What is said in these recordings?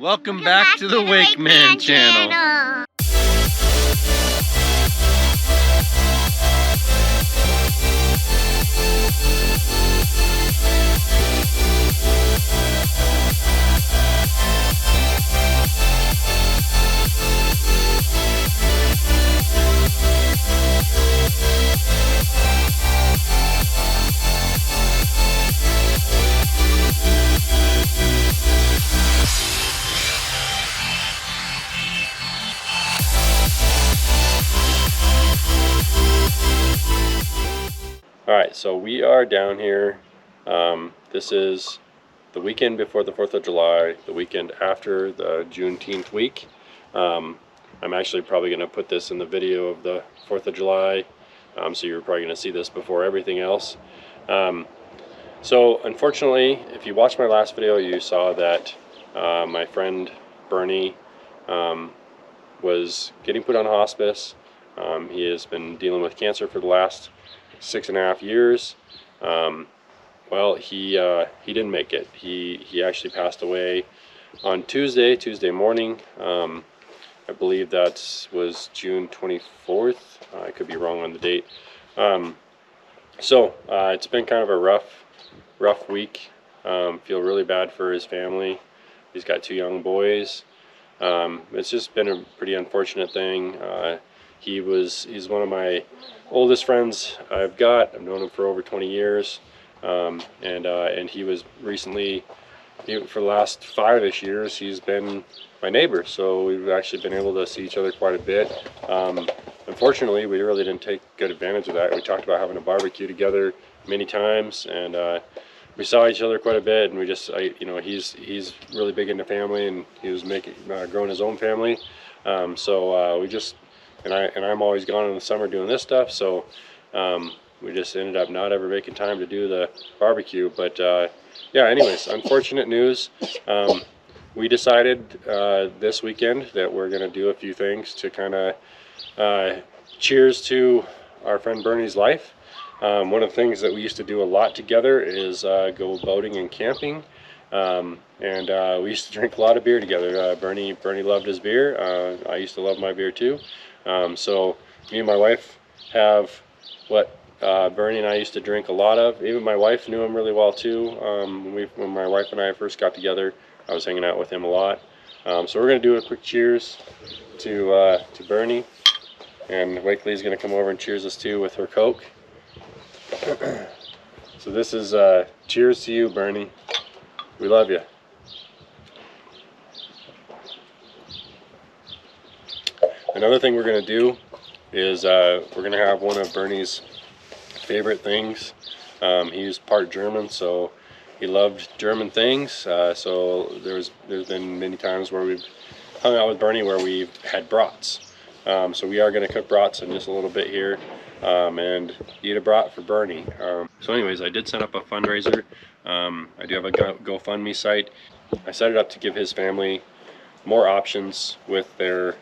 Welcome back to the WakeMANN channel. Alright, so we are down here. This is the weekend before the 4th of July, the weekend after the Juneteenth week. I'm actually probably going to put this in the video of the 4th of July, so you're probably going to see this before everything else. So unfortunately, if you watched my last video, you saw that my friend Bernie was getting put on hospice. He has been dealing with cancer for the last 6.5 years. Well, he didn't make it. He actually passed away on Tuesday morning. I believe that was June 24th. I could be wrong on the date. So it's been kind of a rough week. Feel really bad for his family. He's got 2 young boys. It's just been a pretty unfortunate thing. He's one of my oldest friends I've got. I've known him for over 20 years, and he was recently, for the last 5-ish years, he's been my neighbor, so we've actually been able to see each other quite a bit. Unfortunately, we really didn't take good advantage of that. We talked about having a barbecue together many times, and we saw each other quite a bit, and we just, he's really big into family, and he was growing his own family, so we just, and I'm always gone in the summer doing this stuff, so we just ended up not ever making time to do the barbecue. But yeah, anyways, unfortunate news. We decided this weekend that we're going to do a few things to kind of cheers to our friend Bernie's life. One of the things that we used to do a lot together is go boating and camping. And we used to drink a lot of beer together. Bernie loved his beer. I used to love my beer too. So me and my wife have what Bernie and I used to drink a lot of. Even my wife knew him really well too. When my wife and I first got together, I was hanging out with him a lot. So we're going to do a quick cheers to Bernie. And Wakely's going to come over and cheers us too with her Coke. So this is cheers to you, Bernie. We love you. Another thing we're going to do is we're going to have one of Bernie's favorite things. He's part German, so he loved German things. So there's been many times where we've hung out with Bernie where we've had brats. So we are going to cook brats in just a little bit here and eat a brat for Bernie. So anyways, I did set up a fundraiser. I do have a GoFundMe site. I set it up to give his family more options with their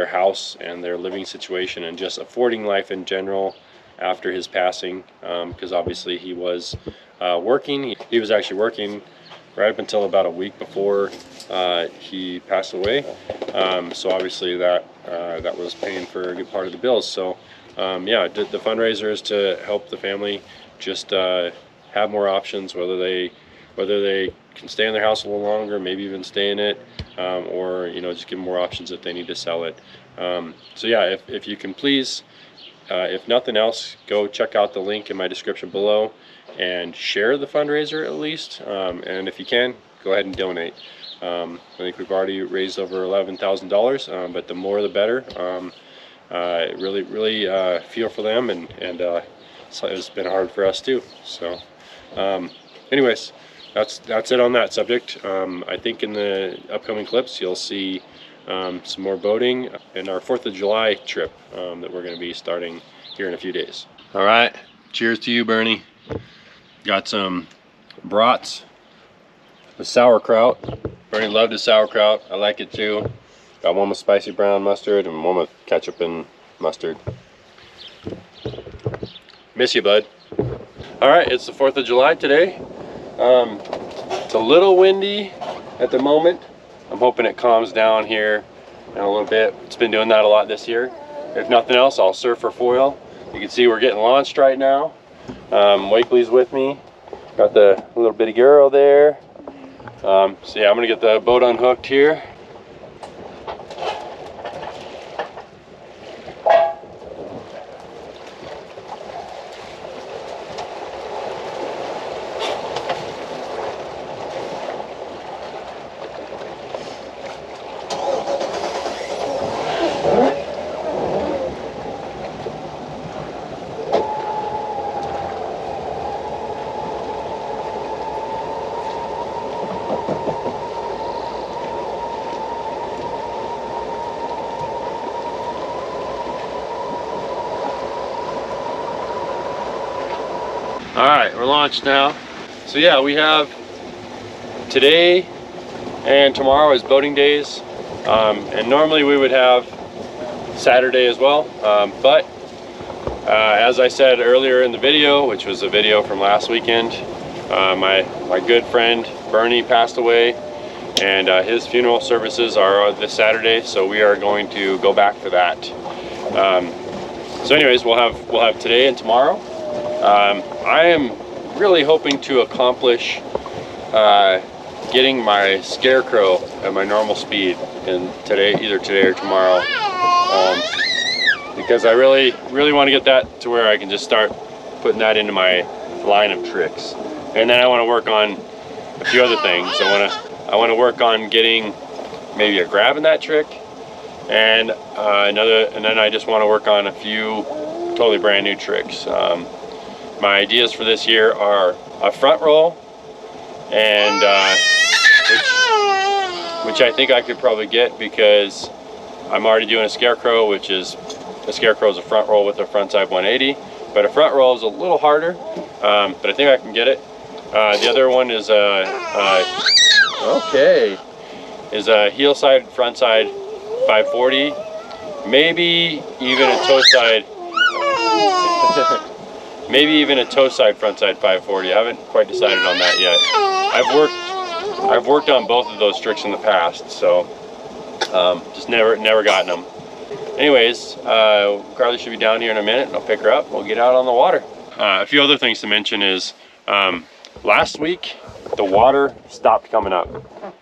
house and their living situation and just affording life in general after his passing, because obviously he was working. He was actually working right up until about a week before he passed away. So obviously that was paying for a good part of the bills. So yeah, the fundraiser is to help the family just have more options, whether they can stay in their house a little longer, maybe even stay in it, or just give them more options if they need to sell it. So yeah, if you can please, if nothing else, go check out the link in my description below and share the fundraiser at least, and if you can, go ahead and donate. I think we've already raised over $11,000, but the more the better. Really feel for them, and it's been hard for us too. So anyways, that's it on that subject. I think in the upcoming clips you'll see some more boating and our 4th of July trip that we're going to be starting here in a few days. All right, cheers to you, Bernie. Got some brats with sauerkraut. Bernie loved his sauerkraut. I like it too. Got one with spicy brown mustard and one with ketchup and mustard. Miss you, bud. All right, it's the 4th of July today. It's a little windy at the moment. I'm hoping it calms down here in a little bit. It's been doing that a lot this year. If nothing else, I'll surf for foil. You can see we're getting launched right now. Wakely's with me. Got the little bitty girl there. So yeah, I'm gonna get the boat unhooked here. All right, we're launched now. So yeah, we have today and tomorrow is boating days, and normally we would have Saturday as well, but as I said earlier in the video, which was a video from last weekend, my good friend Bernie passed away, and his funeral services are this Saturday, so we are going to go back for that. So anyways, we'll have today and tomorrow. I am really hoping to accomplish getting my scarecrow at my normal speed either today or tomorrow, because I really want to get that to where I can just start putting that into my line of tricks. And then I want to work on a few other things. I want to work on getting maybe a grab in that trick, and then I just want to work on a few totally brand new tricks. My ideas for this year are a front roll, and which I think I could probably get, because I'm already doing a scarecrow, which is a front roll with a frontside 180, but a front roll is a little harder, but I think I can get it. The other one is a heel side frontside 540, maybe even a toe side. Maybe even a toe side frontside 540. I haven't quite decided on that yet. I've worked on both of those tricks in the past, so just never gotten them. Anyways, Carly should be down here in a minute, and I'll pick her up. We'll get out on the water. A few other things to mention is last week the water stopped coming up,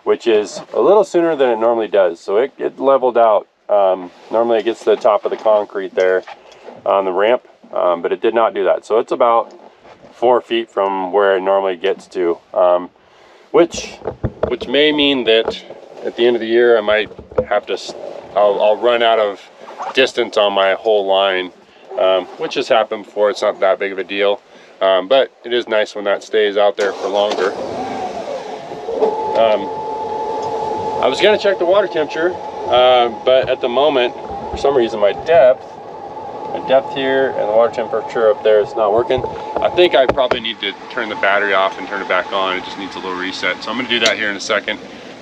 which is a little sooner than it normally does. So it leveled out. Normally it gets to the top of the concrete there on the ramp. But it did not do that. So it's about 4 feet from where it normally gets to, which may mean that at the end of the year I might have to, I'll run out of distance on my whole line, which has happened before. It's not that big of a deal, but it is nice when that stays out there for longer. I was going to check the water temperature, but at the moment, for some reason, my depth here and the water temperature up there is not working. I think I probably need to turn the battery off and turn it back on. It just needs a little reset. So I'm gonna do that here in a second.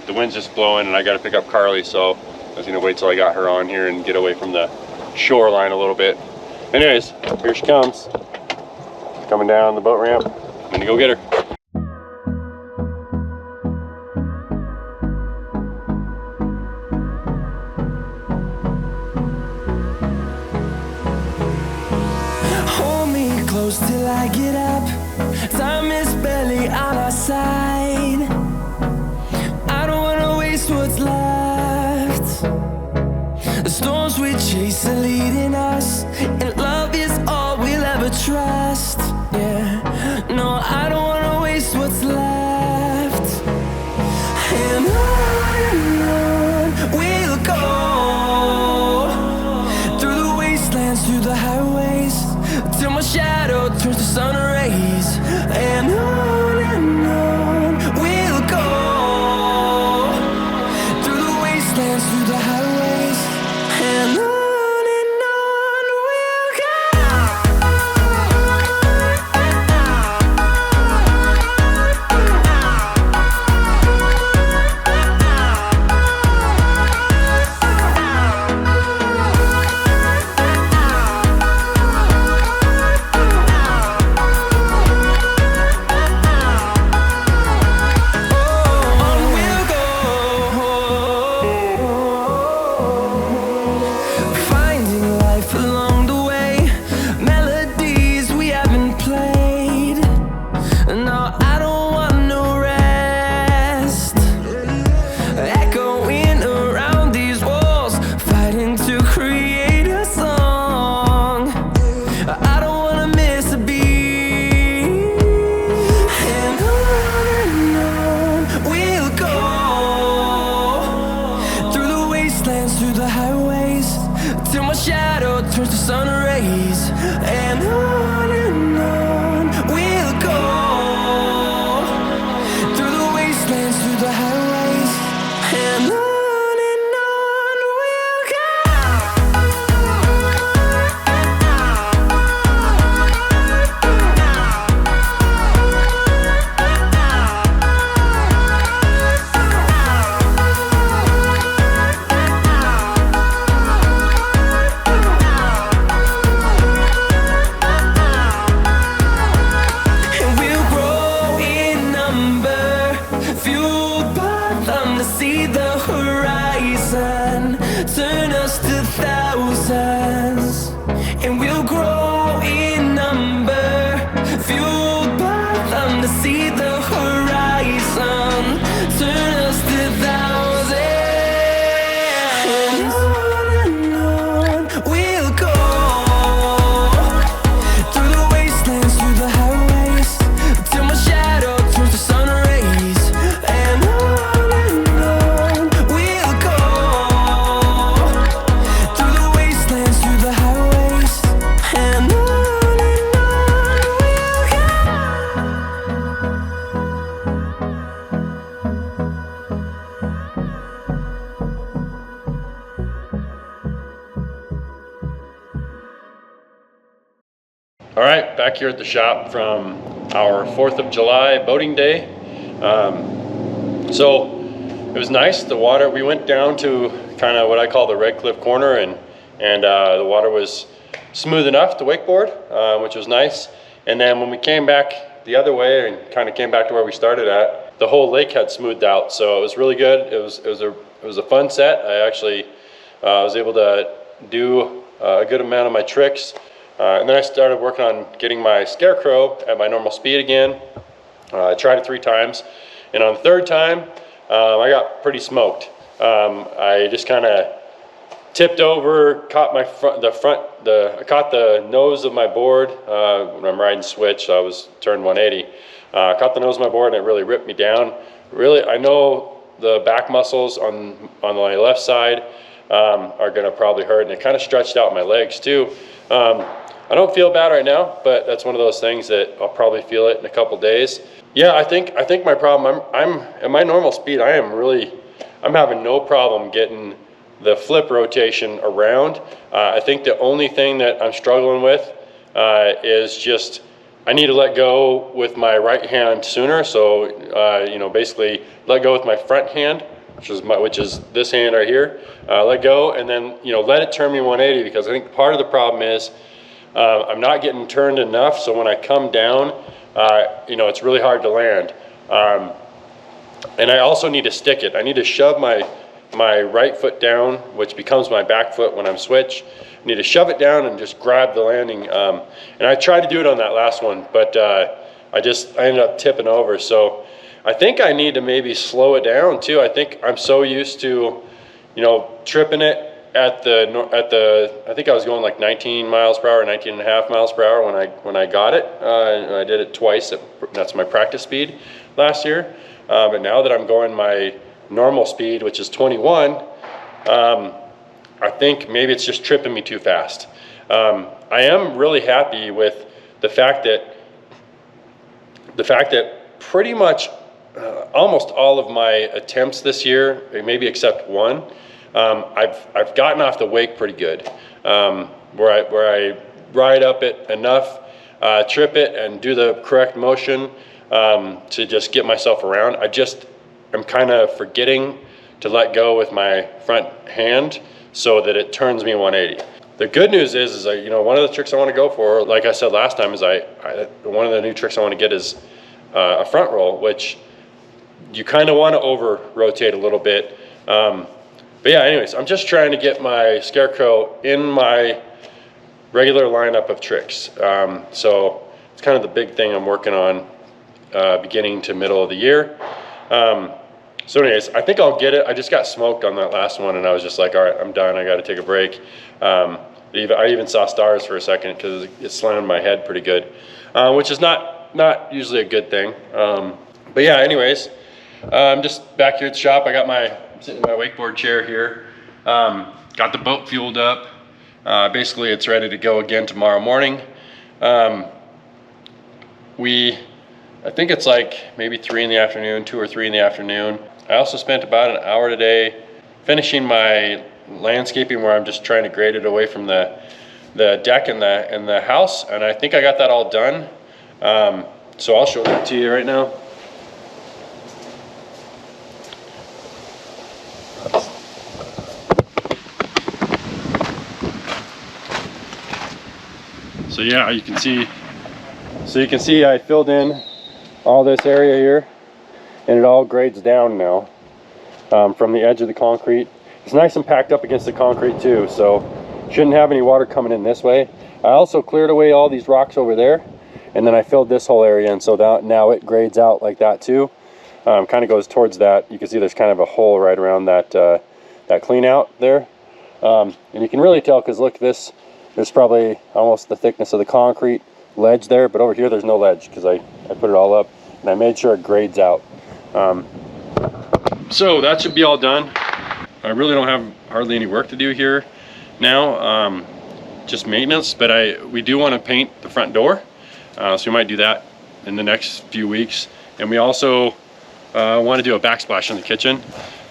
The wind's just blowing and I gotta pick up Carly, so I was gonna wait till I got her on here and get away from the shoreline a little bit. Anyways, here she comes. Coming down the boat ramp. I'm gonna go get her. Till I get up, time is barely on our side. I don't wanna waste what's left. The storms we chase are leading us, and love is all we'll ever trust. Yeah, no, I don't wanna waste what's left. And on we'll go, through the wastelands, through the highways, till my shadow turns to sun rays. And on we'll go, through the wastelands, through the highways. And on we'll turns to sun rays, and on we'll go, through the wastelands, through the highways, and on we'll go. And we'll grow in number, fueled by them to see the horizon, turn us to thousands. And we'll grow in number, fueled by them to see the horizon, turn us to thousands. And on we'll go, through the wastelands, through the highways, till my shadow turns to sun rays, and on we'll go, through the wastelands, through the highways, and on we'll go. All right, back here at the shop from our 4th of July boating day. So it was nice. The water, we went down to kind of what I call the Red Cliff Corner, and the water was smooth enough to wakeboard, which was nice. And then when we came back the other way and kind of came back to where we started at, the whole lake had smoothed out. So it was really good. It was a fun set. I actually was able to do a good amount of my tricks. And then I started working on getting my scarecrow at my normal speed again. I tried it 3 times, and on the 3rd time, I got pretty smoked. I just kind of tipped over, caught my I caught the nose of my board when I'm riding switch. So I was turned 180. Caught the nose of my board, and it really ripped me down. Really, I know the back muscles on my left side are going to probably hurt, and it kind of stretched out my legs too. I don't feel bad right now, but that's one of those things that I'll probably feel it in a couple days. Yeah, I think my problem, I'm at my normal speed. I'm having no problem getting the flip rotation around. I think the only thing that I'm struggling with is just I need to let go with my right hand sooner. So basically let go with my front hand, which is this hand right here. Let go, and then let it turn me 180, because I think part of the problem is I'm not getting turned enough, so when I come down, it's really hard to land. And I also need to stick it. I need to shove my right foot down, which becomes my back foot when I'm switch. I need to shove it down and just grab the landing. And I tried to do it on that last one, but I ended up tipping over. So I think I need to maybe slow it down too. I think I'm so used to, tripping it at the I think I was going like 19 miles per hour, 19 and a half miles per hour when I got it. I did it twice. That's my practice speed last year. But now that I'm going my normal speed, which is 21, I think maybe it's just tripping me too fast. I am really happy with the fact that pretty much almost all of my attempts this year, maybe except one, I've gotten off the wake pretty good, where I ride up it enough, trip it, and do the correct motion to just get myself around. I'm kind of forgetting to let go with my front hand so that it turns me 180. The good news is one of the tricks I want to go for, like I said last time, is one of the new tricks I want to get is a front roll, which you kind of want to over rotate a little bit. But yeah, anyways, I'm just trying to get my scarecrow in my regular lineup of tricks. So it's kind of the big thing I'm working on beginning to middle of the year. So anyways, I think I'll get it. I just got smoked on that last one, and I was just like, all right, I'm done. I got to take a break. I even saw stars for a second because it slammed my head pretty good, which is not usually a good thing. But yeah, anyways, I'm just back here at the shop. I'm sitting in my wakeboard chair here. Got the boat fueled up. Basically, it's ready to go again tomorrow morning. I think it's like maybe 3 in the afternoon, 2 or 3 in the afternoon. I also spent about an hour today finishing my landscaping, where I'm just trying to grade it away from the deck and the house, and I think I got that all done. So I'll show that to you right now. So yeah, you can see I filled in all this area here, and it all grades down now from the edge of the concrete. It's nice and packed up against the concrete too, so shouldn't have any water coming in this way. I also cleared away all these rocks over there, and then I filled this whole area in, so now it grades out like that too. Kind of goes towards that. You can see there's kind of a hole right around that that clean out there, and you can really tell because look, there's probably almost the thickness of the concrete ledge there, but over here there's no ledge because I put it all up and I made sure it grades out. So that should be all done. I really don't have hardly any work to do here now, just maintenance, but we do want to paint the front door, so we might do that in the next few weeks. And we also want to do a backsplash in the kitchen,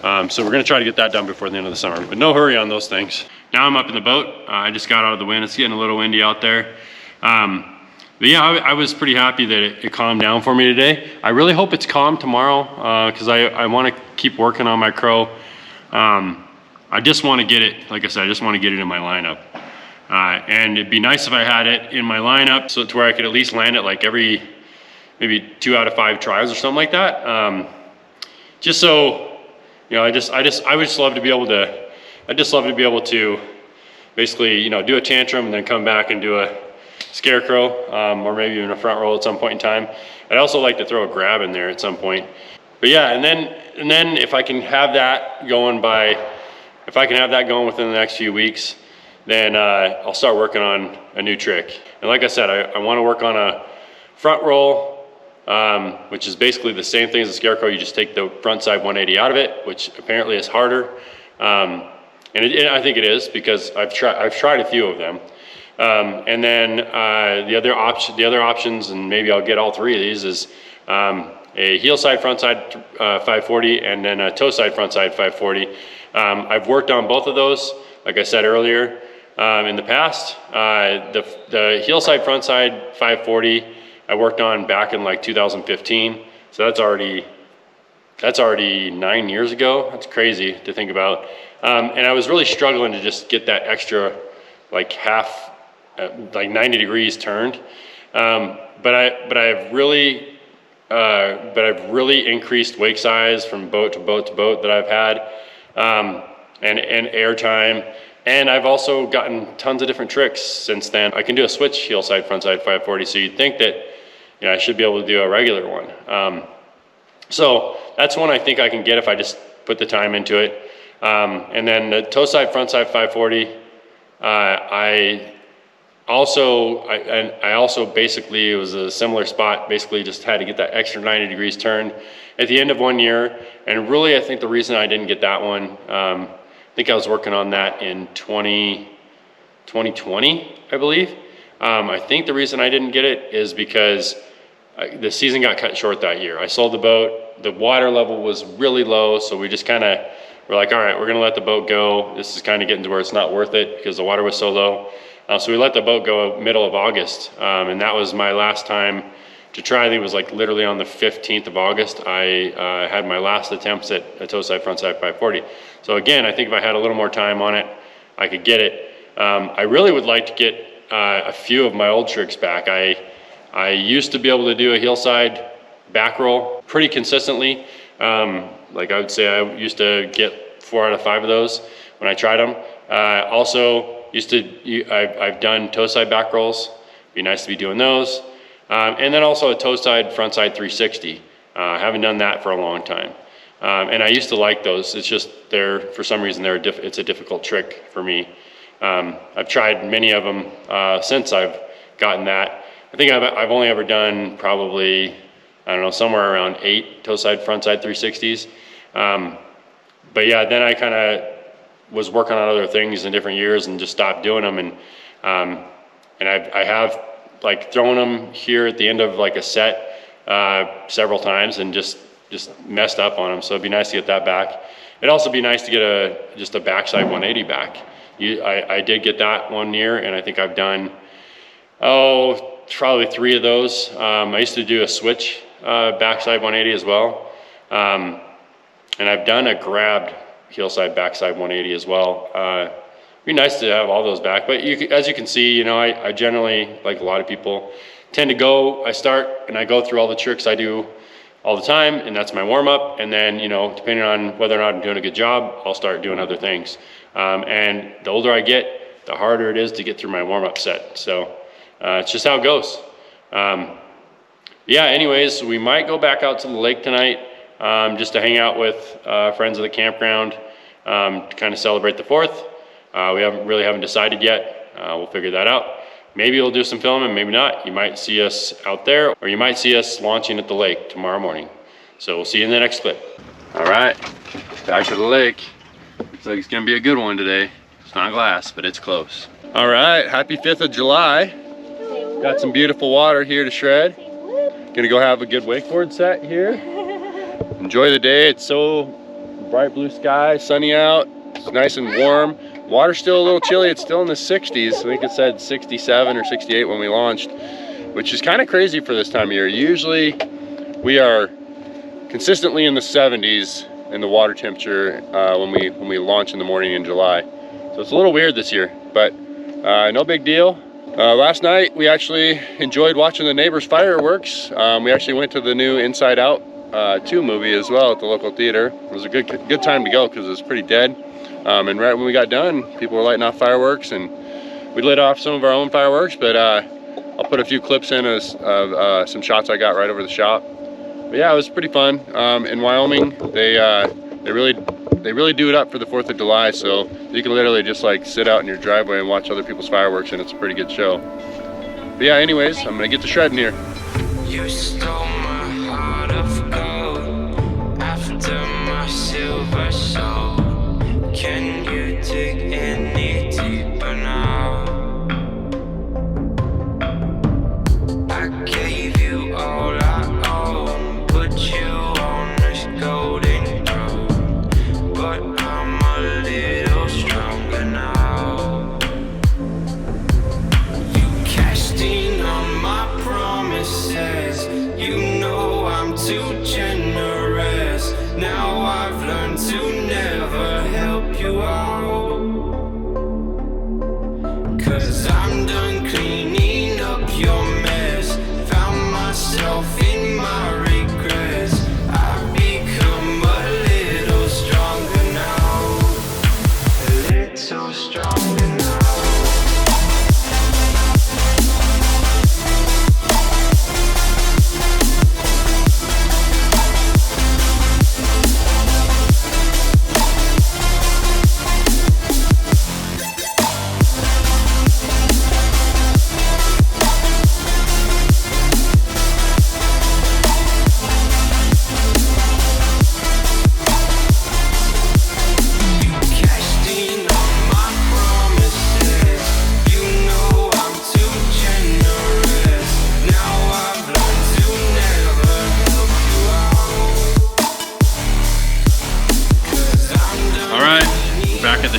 so we're going to try to get that done before the end of the summer, but no hurry on those things. Now I'm up in the boat. I just got out of the wind. It's getting a little windy out there. But yeah, I was pretty happy that it calmed down for me today. I really hope it's calm tomorrow, because I want to keep working on my crow. I just want to get it, like I said, I just want to get it in my lineup. And it'd be nice if I had it in my lineup so to where I could at least land it like every maybe 2 out of 5 tries or something like that. Just so, you know, I would just love to be able to, I'd just love to be able to basically, you know, do a tantrum and then come back and do a scarecrow, or maybe even a front roll at some point in time. I'd also like to throw a grab in there at some point. But yeah, and then if I can have that going within the next few weeks, then I'll start working on a new trick. And like I said, I want to work on a front roll, which is basically the same thing as a scarecrow. You just take the front side 180 out of it, which apparently is harder. And I think it is, because I've tried a few of them. And then the other options, and maybe I'll get all 3 of these, is a heel side, front side 540, and then a toe side, front side 540. I've worked on both of those, like I said earlier, in the past. The heel side, front side 540, I worked on back in like 2015. So that's already 9 years ago. That's crazy to think about. And I was really struggling to just get that extra, like like 90 degrees turned. But I've really increased wake size from boat to boat to boat that I've had, and air time. And I've also gotten tons of different tricks since then. I can do a switch heel side, front side 540. So you'd think that, you know, I should be able to do a regular one. So that's one I think I can get if I just put the time into it. And then the toe side, front side 540, I also basically, it was a similar spot, basically just had to get that extra 90 degrees turned at the end of 1 year. And really, I think the reason I didn't get that one, I think I was working on that in 2020, I believe. I think the reason I didn't get it is because the season got cut short that year. I sold the boat, the water level was really low, so we just kind of were like, all right, we're gonna let the boat go. This is kind of getting to where it's not worth it because the water was so low. So we let the boat go middle of August, and that was my last time to try. I think it was like literally on the 15th of August, I had my last attempts at a toe side, front side 540. So again, I think if I had a little more time on it, I could get it. I really would like to get a few of my old tricks back. I used to be able to do a heel side back roll pretty consistently. Like I would say I used to get 4 out of 5 of those when I tried them. Also, I've done toe side back rolls. Be nice to be doing those. And then also a toe side, front side 360. I haven't done that for a long time. And I used to like those. It's just for some reason, it's a difficult trick for me. I've tried many of them since I've gotten that. I think I've only ever done probably, I don't know, somewhere around 8 toe side, front side 360s. But yeah, then I kind of was working on other things in different years and just stopped doing them. And I have like thrown them here at the end of like a set several times and just messed up on them. So it'd be nice to get that back. It'd also be nice to get just a backside 180 back. I did get that one year, and I think I've done, probably 3 of those. I used to do a switch backside 180 as well. And I've done a grabbed heelside backside 180 as well. It'd be nice to have all those back. But as you can see, you know, I generally, like a lot of people, tend to I start and I go through all the tricks I do all the time, and that's my warm-up. And then, you know, depending on whether or not I'm doing a good job, I'll start doing other things. And the older I get, the harder it is to get through my warm-up set. So it's just how it goes. Yeah, anyways, we might go back out to the lake tonight just to hang out with friends of the campground to kind of celebrate the 4th. We haven't decided yet. We'll figure that out. Maybe we'll do some filming, maybe not. You might see us out there, or you might see us launching at the lake tomorrow morning. So we'll see you in the next clip. All right, back to the lake. Looks like it's gonna be a good one today. It's not glass, but it's close. All right, happy 5th of July. Got some beautiful water here to shred. Gonna go have a good wakeboard set here. Enjoy the day. It's so bright blue sky, sunny out. It's nice and warm. Water's still a little chilly. It's still in the 60s. I think it said 67 or 68 when we launched, which is kind of crazy for this time of year. Usually we are consistently in the 70s in the water temperature when we launch in the morning in July. So it's a little weird this year, but no big deal. Last night we actually enjoyed watching the neighbors' fireworks. We actually went to the new Inside Out 2 movie as well at the local theater. It was a good time to go because it was pretty dead. And right when we got done, people were lighting off fireworks, and we lit off some of our own fireworks, but I'll put a few clips in of some shots I got right over the shop. But yeah, it was pretty fun. In Wyoming, they really do it up for the 4th of July, so you can literally just like sit out in your driveway and watch other people's fireworks, and it's a pretty good show. But yeah, anyways, I'm gonna get to shredding here. You stole my heart of gold after my silver soul. Can you dig any deeper now? I gave you all I own, put you on this golden throne, but I'm a little stronger now. You cashed in on my promises, you know I'm too generous. Now I've learned to never help you out, 'cause I'm done cleaning up your mess. Found myself in my regrets. I've become a little stronger now, a little stronger now.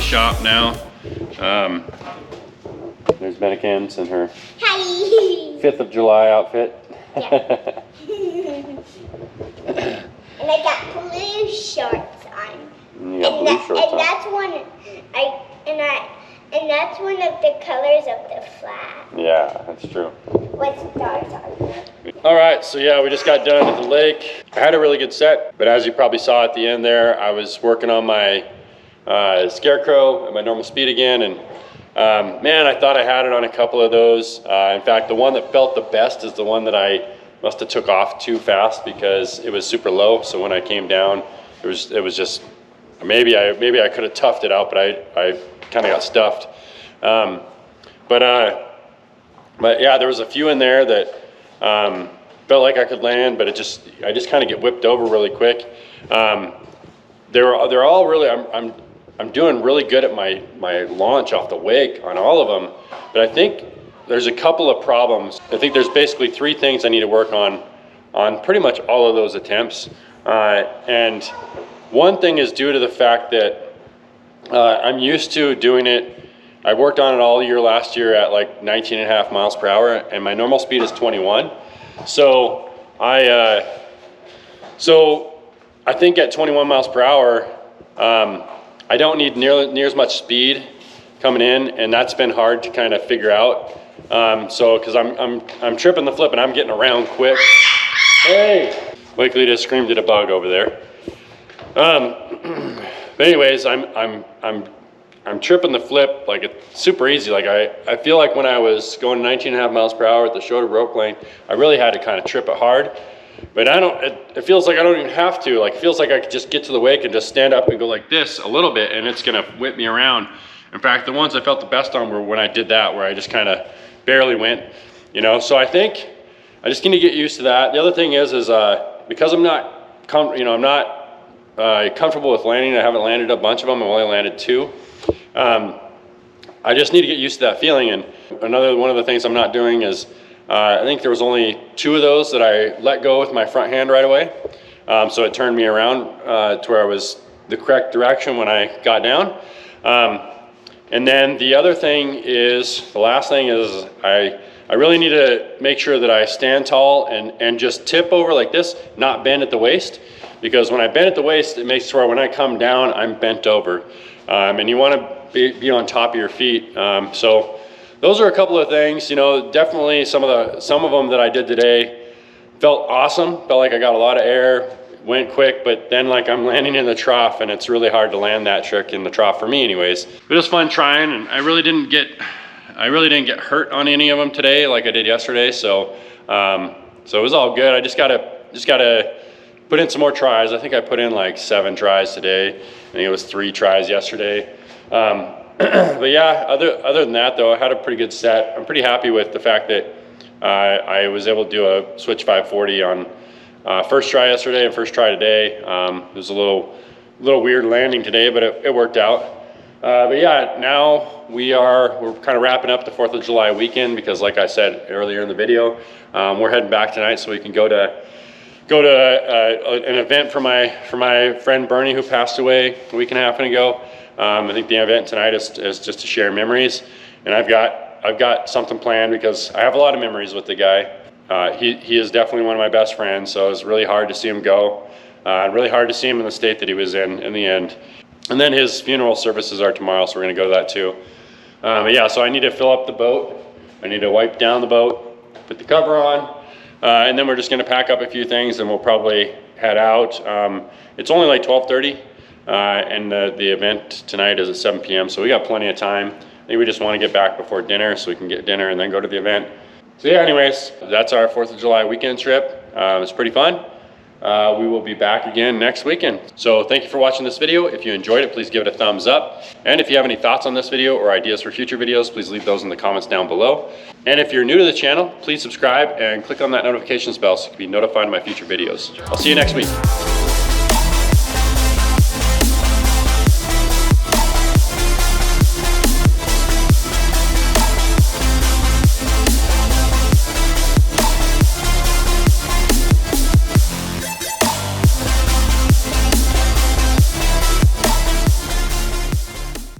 Shop now. There's Bennikins in her Hi. 5th of July outfit. Yeah. And I got blue shorts on. You got blue shorts on. That's one of the colors of the flag. Yeah, that's true. What's stars on? All right, so yeah, we just got done at the lake. I had a really good set, but as you probably saw at the end there, I was working on my Scarecrow at my normal speed again, and man, I thought I had it on a couple of those. In fact, the one that felt the best is the one that I must have took off too fast because it was super low. So when I came down, it was just maybe I could have toughed it out, but I kind of got stuffed. But yeah, there was a few in there that felt like I could land, but I just kind of get whipped over really quick. They're all really, I'm I'm doing really good at my launch off the wake on all of them, but I think there's a couple of problems. I think there's basically 3 things I need to work on pretty much all of those attempts. And one thing is due to the fact that I'm used to doing it. I worked on it all year last year at like 19.5 miles per hour, and my normal speed is 21. So I think at 21 miles per hour, I don't need near as much speed coming in, and that's been hard to kind of figure out. So because I'm tripping the flip and I'm getting around quick. Hey, Wakely just screamed at a bug over there. But anyways, I'm tripping the flip like it's super easy. Like I feel like when I was going 19.5 miles per hour at the shorter rope length, I really had to kind of trip it hard. But I don't, it feels like I don't even have to. Like it feels like I could just get to the wake and just stand up and go like this a little bit and it's gonna whip me around. In fact, the ones I felt the best on were when I did that, where I just kind of barely went, you know? So I think I just need to get used to that. The other thing is because I'm not, I'm not comfortable with landing. I haven't landed a bunch of them. I've only landed 2. I just need to get used to that feeling. And one of the things I'm not doing is, I think there was only 2 of those that I let go with my front hand right away. So it turned me around to where I was the correct direction when I got down. And then the other thing is, the last thing is I really need to make sure that I stand tall and just tip over like this, not bend at the waist. Because when I bend at the waist, it makes it where when I come down, I'm bent over. And you want to be on top of your feet. So those are a couple of things, definitely some of them that I did today felt awesome. Felt like I got a lot of air, went quick, but then like I'm landing in the trough and it's really hard to land that trick in the trough for me anyways. But it was fun trying, and I really didn't get hurt on any of them today like I did yesterday. So it was all good. I just gotta put in some more tries. I think I put in like 7 tries today. I think it was 3 tries yesterday. But yeah, other than that though, I had a pretty good set. I'm pretty happy with the fact that I was able to do a switch 540 on first try yesterday and first try today. It was a little weird landing today, but it worked out. But yeah, now we're kind of wrapping up the 4th of July weekend because, like I said earlier in the video, we're heading back tonight so we can go to an event for my friend Bernie, who passed away a week and a half ago. I think the event tonight is just to share memories, and I've got something planned because I have a lot of memories with the guy. He is definitely one of my best friends, so it was really hard to see him go, really hard to see him in the state that he was in the end. And then his funeral services are tomorrow, so we're gonna go to that too. But yeah, so I need to fill up the boat. I need to wipe down the boat, put the cover on, and then we're just gonna pack up a few things and we'll probably head out. It's only like 12:30, and the event tonight is at 7 p.m., so we got plenty of time. I think we just wanna get back before dinner so we can get dinner and then go to the event. So yeah, anyways, that's our 4th of July weekend trip. It's pretty fun. We will be back again next weekend. So thank you for watching this video. If you enjoyed it, please give it a thumbs up. And if you have any thoughts on this video or ideas for future videos, please leave those in the comments down below. And if you're new to the channel, please subscribe and click on that notifications bell so you can be notified of my future videos. I'll see you next week.